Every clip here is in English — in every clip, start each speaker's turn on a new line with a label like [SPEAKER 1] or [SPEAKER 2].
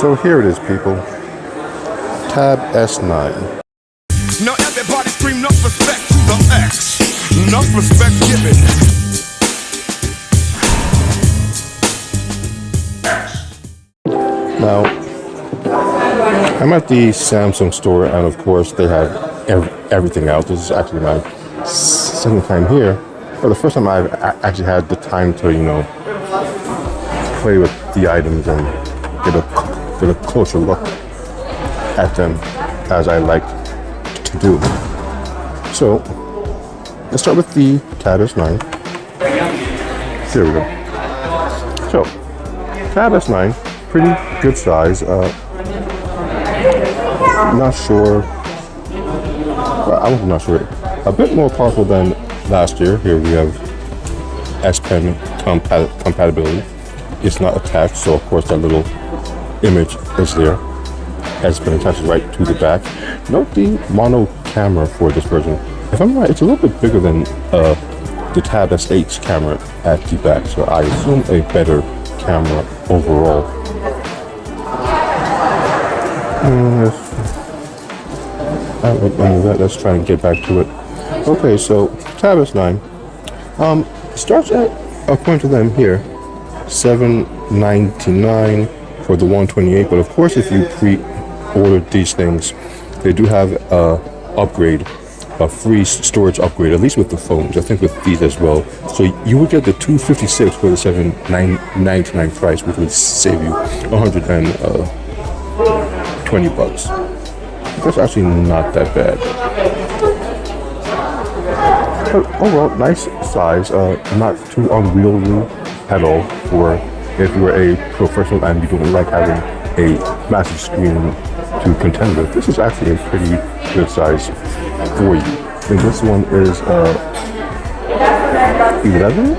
[SPEAKER 1] So here it is, people. Tab S9.
[SPEAKER 2] Now everybody scream enough respect to the X. Enough respect given.
[SPEAKER 1] Now, I'm at the Samsung store, and of course they have everything out. This is actually my second time here. But the first time I've actually had the time to, play with the items and get a closer look at them as I like to do. So let's start with the Tab S9. There we go. So Tab S9, pretty good size. Not sure. I'm not sure. A bit more powerful than last year. Here we have S Pen compatibility. It's not attached, so of course that little image is there. Has been attached right to the back. Note the mono camera for this version. If I'm right, it's a little bit bigger than the Tab S8 camera at the back, so I assume a better camera overall. Let's try and get back to it. Okay, so Tab S9 starts at, according to them here, $799 for the 128. But of course, if you pre-ordered these things, they do have a free storage upgrade, at least with the phones. I think with these as well. So you would get the 256 for the $799 price, which would save you $120. That's actually not that bad. But overall, nice size, not too unwieldy at all for if you're a professional and you don't like having a massive screen to contend with. This is actually a pretty good size for you. And this one is 11?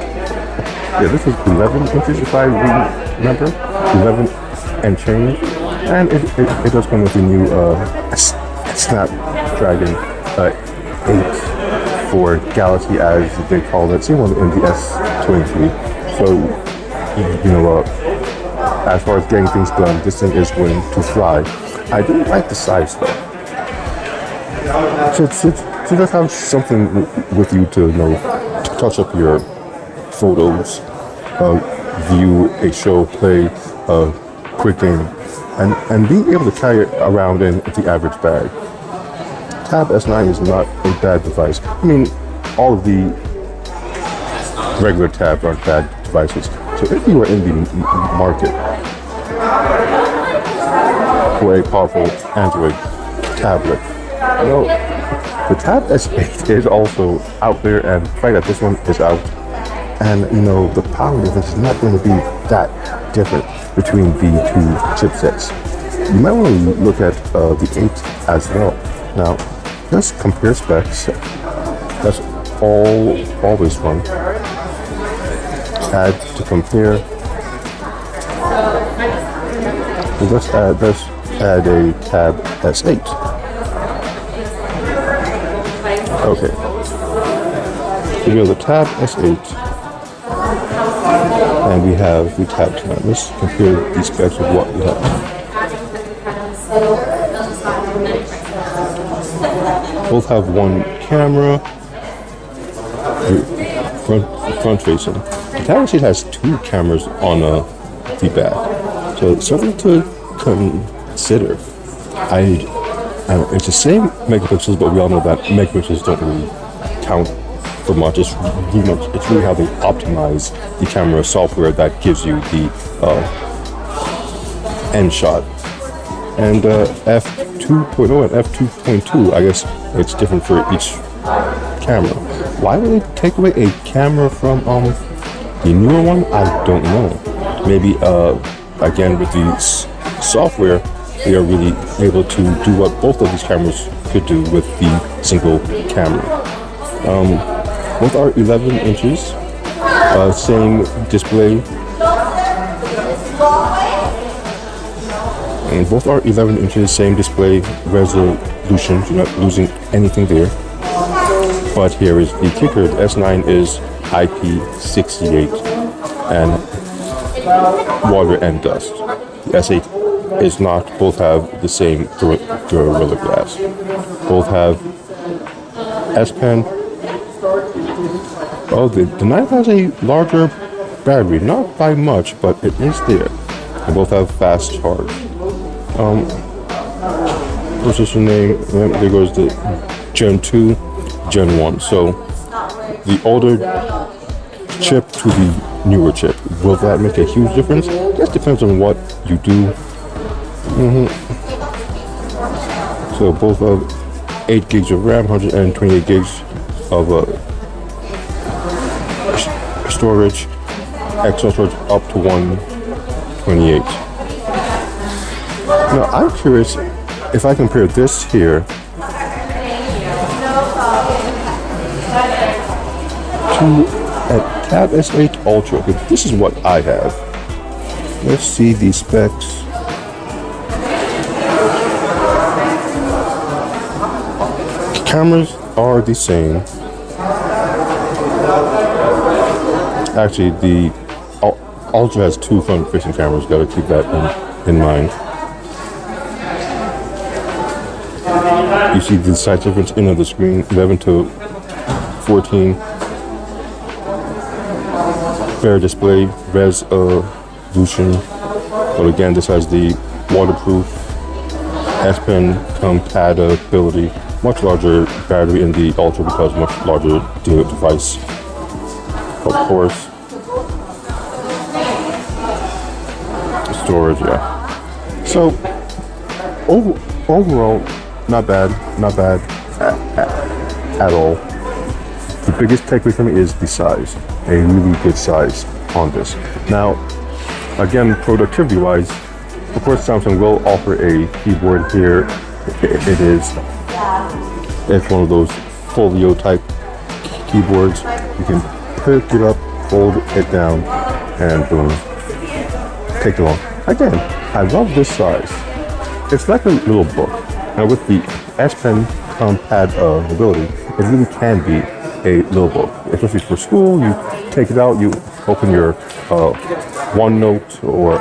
[SPEAKER 1] Yeah, this is 11 inches if I remember. 11 and change. And it does come with the new Snapdragon 8 for Galaxy, as they call it. Same one in the S23. So, as far as getting things done, this thing is going to fly. I do like the size though. So just have something with you to touch up your photos, view a show, play a quick game, and being able to carry it around in the average bag. Tab S9 is not a bad device. I mean, all of the regular tabs aren't bad devices. So if you are in the market for a powerful Android tablet, the Tab S8 is also out there, and the fact that this one is out, and the power difference is not going to be that different between the two chipsets. You might want to look at the 8 as well. Now, let's compare specs. That's always fun. Add to compare. Let's add a Tab S8. Okay. So we have the Tab S8, and we have the Tab 10. Let's compare these specs with what we have. Both have one camera, front facing. The Tab S8 has two cameras on the back, so it's something to consider. It's the same megapixels, but we all know that megapixels don't really count for much. It's really how they optimize the camera software that gives you the end shot. And f2.0 and f2.2, I guess it's different for each camera. Why would they take away a camera from the newer one? I don't know. Maybe again with the software, they are really able to do what both of these cameras could do with the single camera. Both are 11 inches, same display. And both are 11 inches, same display resolution. You're not losing anything there. But here is the kicker. The S9 is IP68. and water and dust. The S8 is not. Both have the same Gorilla Glass. Both have S Pen. Oh, the 9 has a larger battery, not by much, but it is there. They both have fast charge. What's this name? There goes the Gen 2, Gen 1. So the older chip to the newer chip, will that make a huge difference? That depends on what you do. So both have 8 gigs of RAM, 128 gigs of storage, external storage up to 128. Now I'm curious if I compare this here to a Tab S8 Ultra. This is what I have. Let's see the specs. Cameras are the same. Actually, the Ultra has 2 front-facing cameras. Got to keep that in mind. You see the size difference in the screen, 11 to 14. Fair display, resolution. But again, this has the waterproof S Pen compatibility. Much larger battery in the Ultra because much larger device. Of course. Storage, yeah. So overall, not bad at all. The biggest takeaway for me is the size, a really good size on this. Now, again, productivity-wise, of course, Samsung will offer a keyboard here. It's one of those folio type keyboards. You can pick it up, fold it down, and boom, take it along. Again, I love this size. It's like a little book. Now with the S Pen compatibility, it really can be a little book, especially for school. You take it out, you open your OneNote or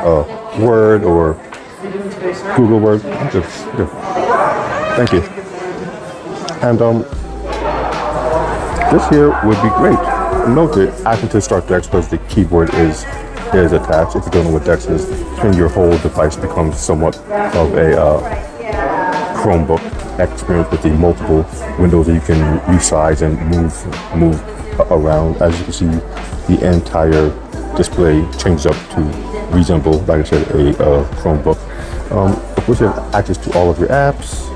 [SPEAKER 1] Word or Google Word. Good. Thank you. And this here would be great. Note that acting to start DeX because the keyboard is attached. If you don't know what DeX is, then your whole device becomes somewhat of a Chromebook experience with the multiple windows that you can resize and move around. As you can see, the entire display changes up to resemble, like I said, a Chromebook. Of course, you have access to all of your apps.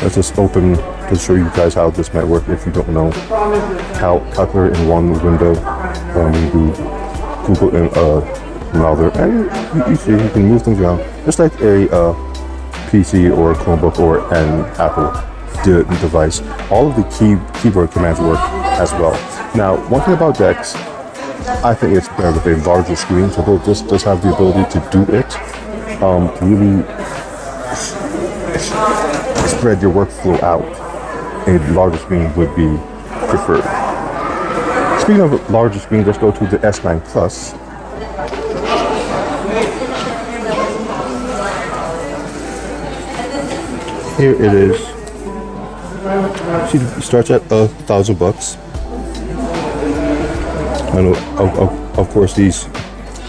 [SPEAKER 1] Let's just open to show you guys how this might work if you don't know. Calculator in one window, you do Google in another, and you see you can move things around just like a PC or a Chromebook or an Apple device. All of the keyboard commands work as well. Now, one thing about DeX, I think it's better with a larger screen. So though this does have the ability to do it, to really spread your workflow out, a larger screen would be preferred. Speaking of larger screen, let's go to the S9 Plus. Here it is. See, it starts at $1,000. I know, of course, these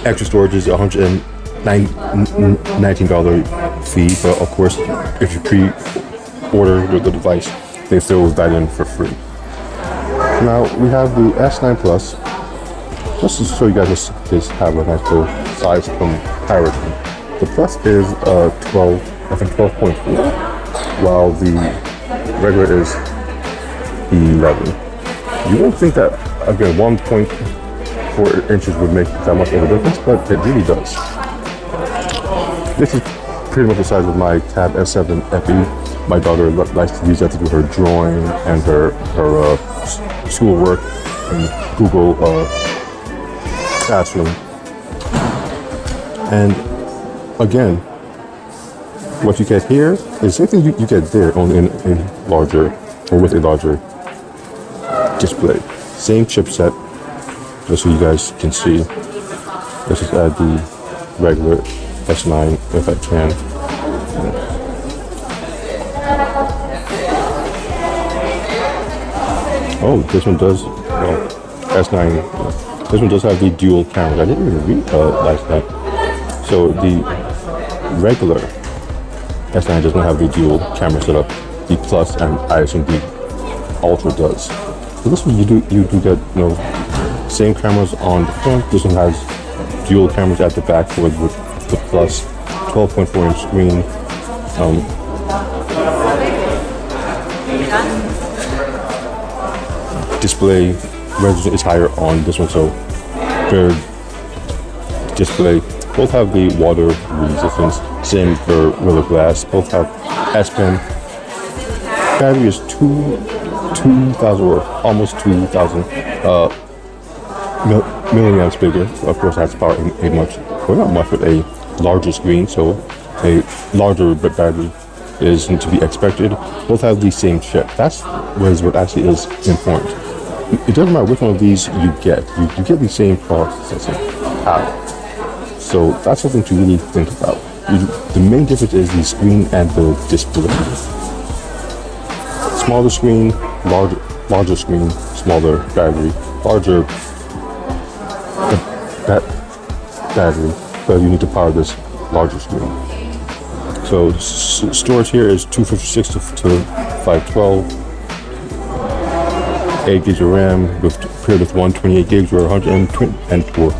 [SPEAKER 1] extra storage is $119 fee, but of course, if you pre-order the device, they throw that in for free. Now we have the S9 Plus. Just to show you guys this have a nice little size comparison. The Plus is 12.4, while the regular is 11. You won't think that, again, 1.4 inches would make that much of a difference, but it really does. This is pretty much the size of my Tab S7 FE. My daughter likes to use that to do her drawing and her schoolwork in Google Classroom. And again, what you get here is the same thing you get there, only in a larger, or with a larger display. Same chipset, just so you guys can see. Let's just add the regular S9 if I can. Oh, this one does, well, S9, this one does have the dual cameras. I didn't even realize that. So the regular S9 doesn't have the dual camera setup. The Plus and I assume the Ultra does. So this one you do get, same cameras on the front. This one has dual cameras at the back for the Plus, 12.4-inch screen. Display resolution is higher on this one, so better display. Both have the water resistance, same for regular glass. Both have S Pen. Battery is 2,000 or almost 2,000 milliamps bigger. Of course, that's power ain't much. Well, not much, but a larger screen, so a larger battery is to be expected. Both have the same chip. That's what actually is important. It doesn't matter which one of these you get. You get the same processing power. So that's something to really think about. The main difference is the screen and the display. Smaller screen, larger screen, smaller battery, larger battery, but you need to power this larger screen. So storage here is 256 to 512. 8 gigs of RAM paired with 128 gigs or 124.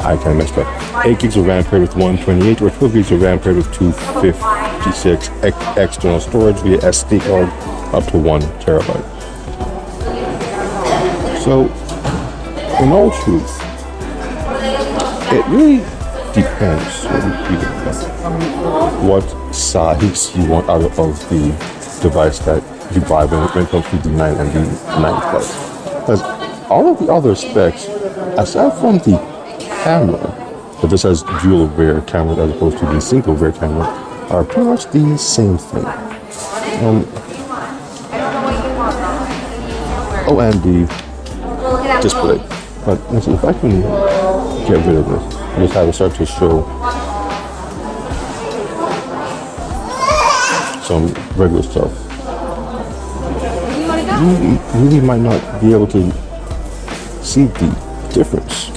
[SPEAKER 1] I kind of messed up. 8 gigs of RAM paired with 128 or 12 gigs of RAM paired with 256 external storage via SD card up to 1 terabyte. So, in all truth, it really depends what size you want out of the device that you buy when it comes to the 9 and the 9 Plus. Because all of the other specs, aside from the camera, that this has dual rear camera as opposed to the single rear camera, are pretty much the same thing. And the display. But let's see if I can get rid of this. Just have it start to show some regular stuff. You really might not be able to see the difference.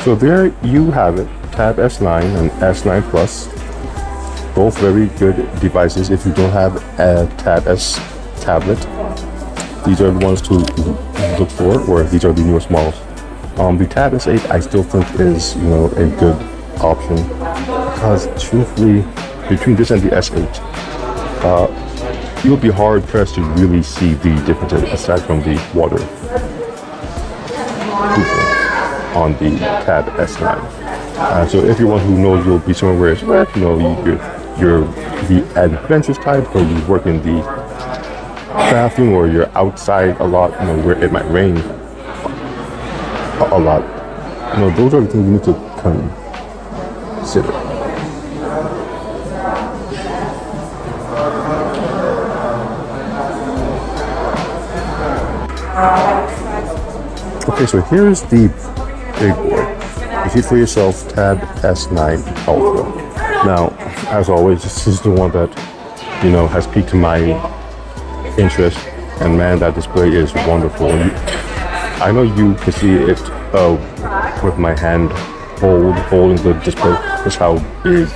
[SPEAKER 1] So there you have it, Tab S9 and S9 Plus. Both very good devices if you don't have a Tab S tablet. These are the ones to look for, or these are the newest models. The Tab S8 I still think is, a good option, because truthfully, between this and the S8, you'll be hard pressed to really see the differences aside from the water on the Tab S9. So if you're one who knows you'll be somewhere where it's wet, you're the adventurous type, or you work in the bathroom, or you're outside a lot, where it might rain a lot. Those are the things you need to consider. Okay, so here's the big boy. You see it for yourself, Tab S9 Ultra. Now, as always, this is the one that, has piqued my interest, and man, that display is wonderful. I know you can see it with my hand holding the display. That's how big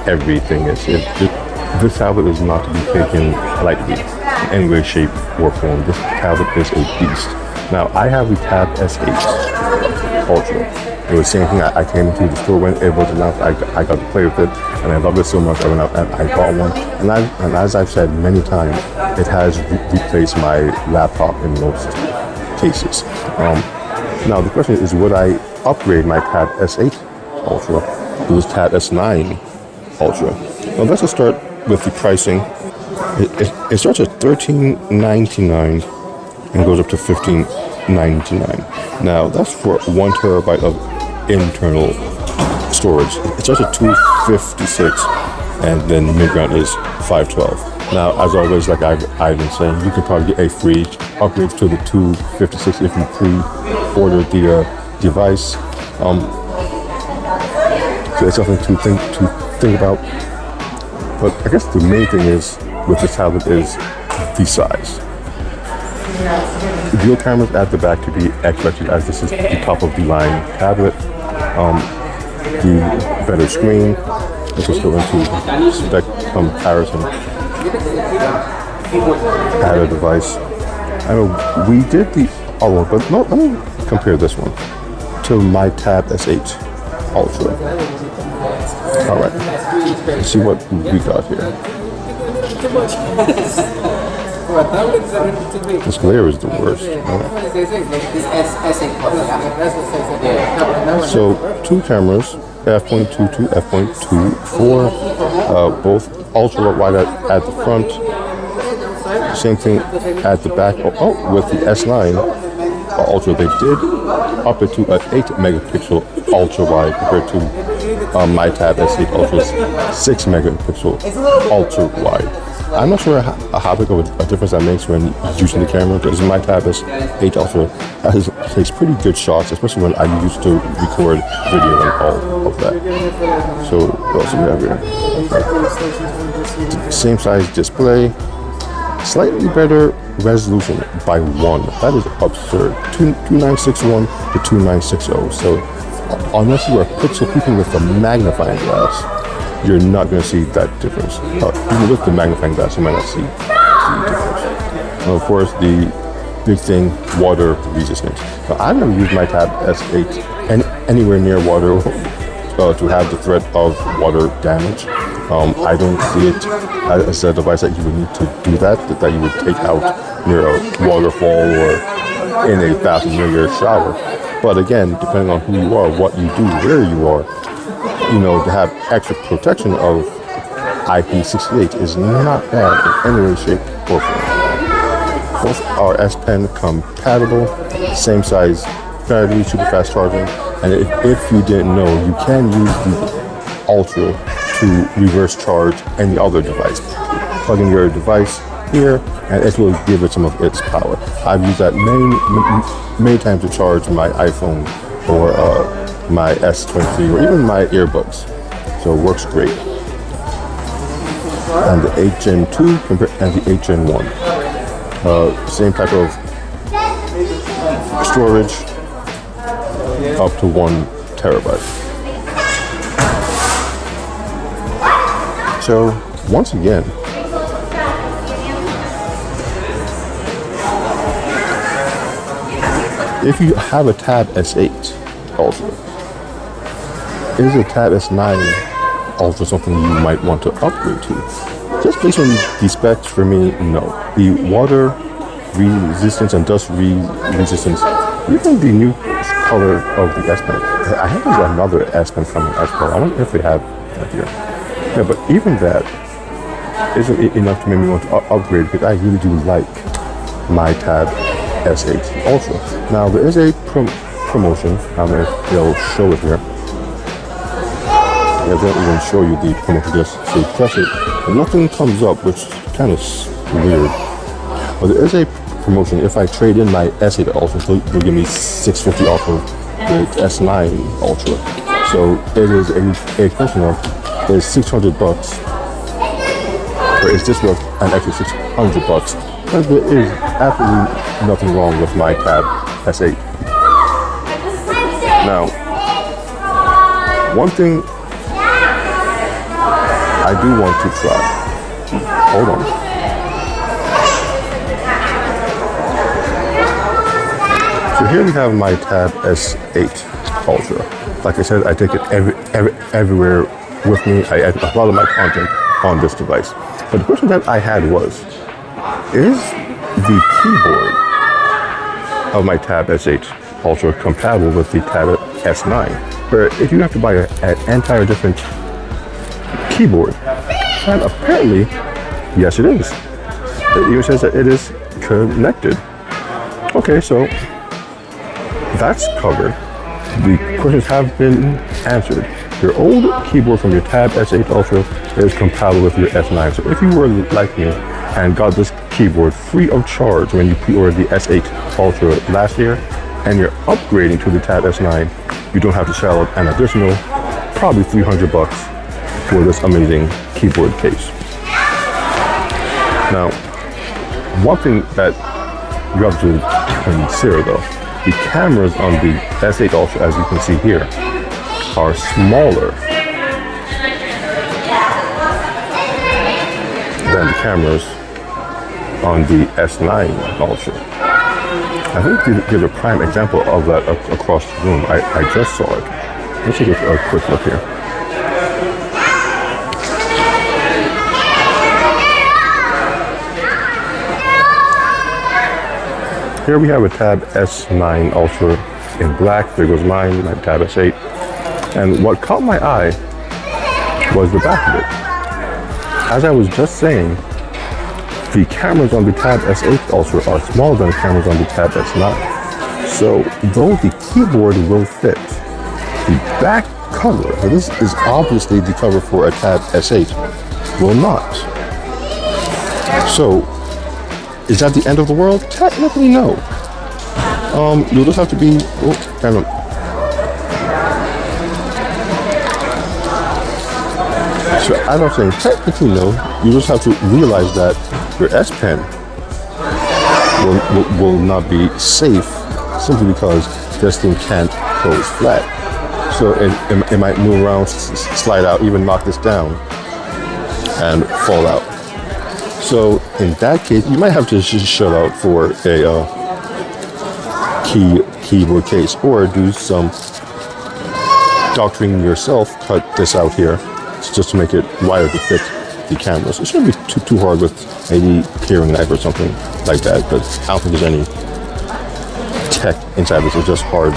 [SPEAKER 1] everything is. This tablet is not to be taken lightly in any way, shape, or form. This tablet is a beast. Now, I have the Tab S8 Ultra. It was the same thing. I came into the store when it was announced. I got to play with it, and I loved it so much. I went out and I bought one. And as I've said many times, it has replaced my laptop in most cases. Now, the question is, would I upgrade my Tab S8 Ultra to this Tab S9 Ultra? Well, let's just start with the pricing. It starts at $13.99 and goes up to $15.99. Now, that's for 1 terabyte of internal storage. It starts at $256, and then mid-ground is $512. Now, as always, like I've been saying, you can probably get a free upgrade to the $256 if you ordered the device. So it's something to think about. But I guess the main thing is with this tablet is the size. Dual cameras at the back to be expected, as this is the top of the line tablet. The better screen. Let's just go into spec comparison. Add a device. I know we did the other one, but no, let me compare this one to my Tab S8 Ultra. All right, let's see what we got here. This glare is the worst. So 2 cameras, f.2 to f.24, both ultra wide at the front. Same thing at the back. Oh, with the S9 Ultra, they did up it to an 8 megapixel ultra wide compared to my Tab S8 Ultra's 6 megapixel ultra wide. I'm not sure how big of a difference that makes when using the camera, because my Tab S8 Ultra takes pretty good shots, especially when I used to record video and all of that. So what else do we have here? Okay. Same size display, slightly better resolution by 1. That is absurd. 2961 to 2960. So unless you are pixel peeping with a magnifying glass, you're not going to see that difference. Even with the magnifying glass, you might not see the difference. And of course, the big thing, water resistance. Now, I've never used my Tab S8 anywhere near water to have the threat of water damage. I don't see it as a device that you would need to do that you would take out near a waterfall or in a bathroom near your shower. But again, depending on who you are, what you do, where you are, to have extra protection of IP68 is not bad in any way, shape, or form. Both are S Pen compatible, same size battery, super fast charging, and if you didn't know, you can use the Ultra to reverse charge any other device. Plug in your device here, and it will give it some of its power. I've used that many times to charge my iPhone or my S23 or even my earbuds. So it works great. And the 8 Gen 2 and the 8 Gen 1. Same type of storage, up to 1 terabyte. So once again, if you have a Tab S8 Ultra, is a Tab S9 Ultra something you might want to upgrade to? Just based on the specs, for me, no. The water resistance and dust resistance, even the new color of the S Pen. I think there's another S Pen coming as well. I wonder if they have that here. Yeah, but even that isn't enough to make me want to upgrade, because I really do like my Tab S8 Ultra. Now there is a promotion. I don't know if they'll show it here. Yeah, they don't even show you the promotion, just say press it, and nothing comes up, which kind of weird. But there is a promotion. If I trade in my S8 Ultra, they'll give me $650 off of the S9 Ultra. So it is a question of, is $600, or is this worth an extra $600? But there is absolutely nothing wrong with my Tab S8. Now, one thing I do want to try. Hold on. So here we have my Tab S8 Ultra. Like I said, I take it everywhere with me. I add a lot of my content on this device. But the question that I had was, is the keyboard of my Tab S8 Ultra compatible with the Tab S9? Where if you have to buy an entire different keyboard, and apparently, yes it is. It even says that it is connected. Okay, so that's covered. The questions have been answered. Your old keyboard from your Tab S8 Ultra is compatible with your S9. So if you were like me and got this keyboard free of charge when you pre-ordered the S8 Ultra last year, and you're upgrading to the Tab S9, you don't have to shell out an additional probably $300 for this amazing keyboard case. Now, one thing that you have to consider though, the cameras on the S8 Ultra, as you can see here, are smaller than the cameras on the S9 Ultra. I think to give a prime example of that across the room, I just saw it. Let's take a quick look here. Here we have a Tab S9 Ultra in black. There goes mine, my Tab S8. And what caught my eye was the back of it. As I was just saying, the cameras on the Tab S8 Ultra are smaller than the cameras on the Tab S9. So though the keyboard will fit, the back cover, and this is obviously the cover for a Tab S8, will not. So, is that the end of the world? Technically, no. You'll just have to be, so as I'm saying, technically no. You just have to realize that your S Pen will not be safe simply because this thing can't close flat. So it might move around, slide out, even knock this down and fall out. So in that case, you might have to just shell out for a keyboard case, or do some doctoring yourself. Cut this out here just to make it wider to fit the cameras. It shouldn't be too hard with maybe paring knife or something like that, but I don't think there's any tech inside this. It's just hard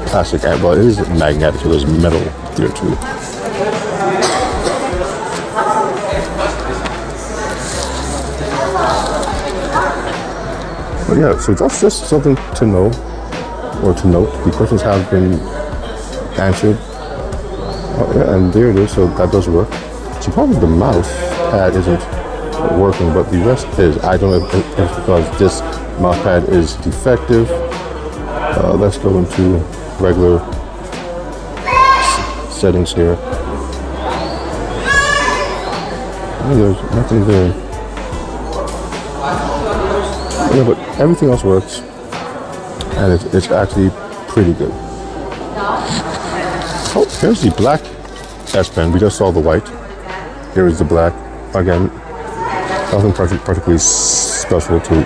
[SPEAKER 1] plastic, but it is magnetic, so there's metal there too. But yeah, so that's just something to know or to note. The questions have been answered. Oh, yeah, and there it is, so that does work. So probably the mouse pad isn't working, but the rest is. I don't know if it's because this mouse pad is defective. Let's go into regular settings here. Oh, there's nothing there. Yeah, but everything else works, and it's actually pretty good. Oh, here's the black S Pen. We just saw the white. Here is the black. Again, nothing particularly special to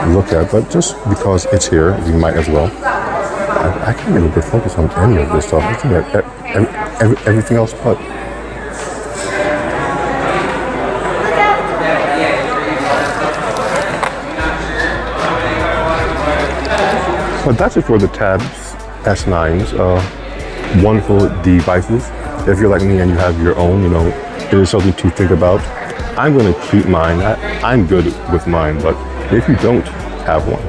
[SPEAKER 1] look at, but just because it's here, you might as well. I can't get a good focus on any of this stuff. I think that everything else but. But that's it for the Tab S9s. Wonderful devices. If you're like me and you have your own, it is something to think about. I'm going to keep mine. I'm good with mine, but if you don't have one,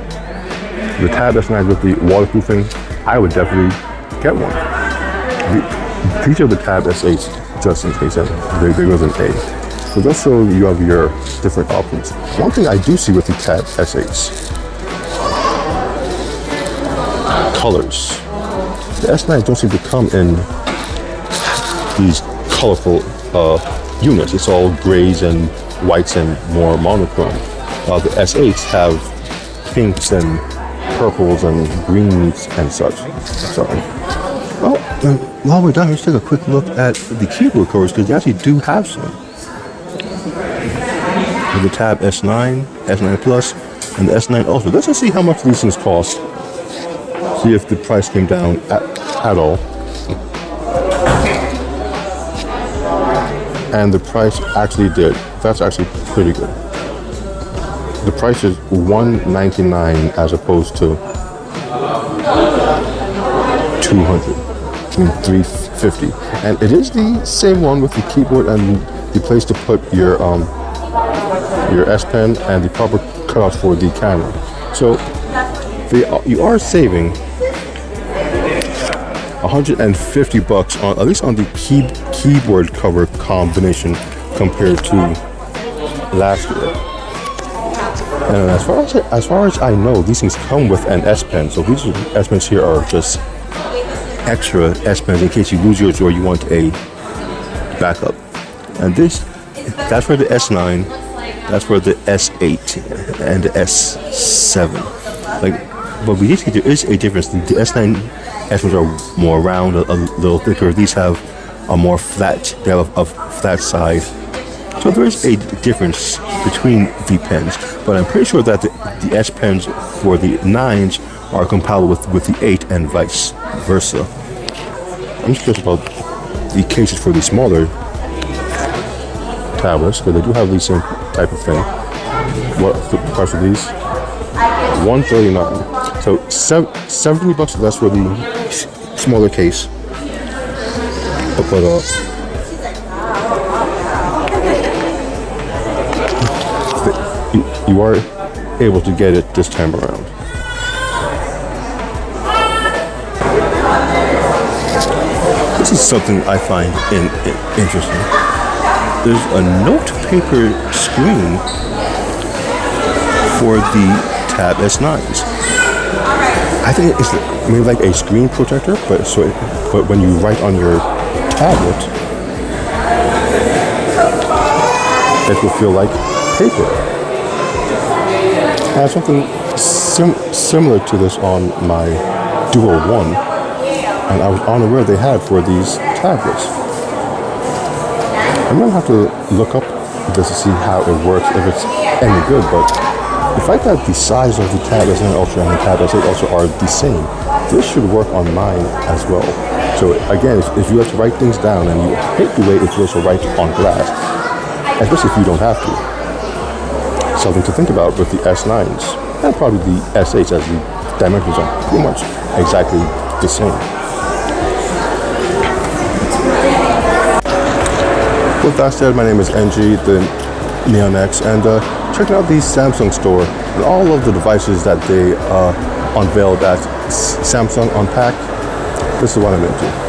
[SPEAKER 1] the Tab S9 with the waterproofing, I would definitely get one. These are the Tab S8s, just in case there was an A. So just so you have your different options. One thing I do see with the Tab S8s, colors. The S9 don't seem to come in these colorful units. It's all grays and whites and more monochrome. The S8s have pinks and purples and greens and such. Sorry. Well, while we're done, let's take a quick look at the keyboard covers, because you actually do have some. The Tab S9, S9 Plus, and the S9 Ultra. Let's just see how much these things cost. See if the price came down at all. And the price actually did. That's actually pretty good. The price is $199 as opposed to $200. $350. And it is the same one with the keyboard and the place to put your S Pen and the proper cutout for the camera. So you are saving $150 on, at least on the keyboard cover combination compared to last year. And as far as I know, these things come with an S Pen. So these S Pens here are just extra S Pens in case you lose yours or you want a backup. And that's for the S9, that's for the S8 and the S7. But we did see there is a difference. The S9 S Pens are more round, a little thicker. These have a more flat. They have a flat side. So there is a difference between the pens, but I'm pretty sure that the S Pens for the 9s are compatible with the 8 and vice versa. I'm just curious about the cases for the smaller tablets, because they do have the same type of thing. What the price of these? $139. So $70 less for the smaller case. But you are able to get it this time around. This is something I find interesting. There's a note paper screen for the Tab S9s. I think it's maybe like a screen protector, but when you write on your tablet, it will feel like paper. I have something similar to this on my Duo 1, and I was unaware they had for these tablets. I'm gonna have to look up this to see how it works, if it's any good, but the fact that the size of the Tab S9 Ultra and the Tab S8 Ultra are the same, this should work on mine as well. So again, if you have to write things down and you hate the way it feels to write on glass, especially if you don't have to. Something to think about with the S9s and probably the S8s, as the dimensions are pretty much exactly the same. With that said, my name is NG, the Neon X, and checking out the Samsung store and all of the devices that they unveiled at Samsung Unpacked. This is what I'm into.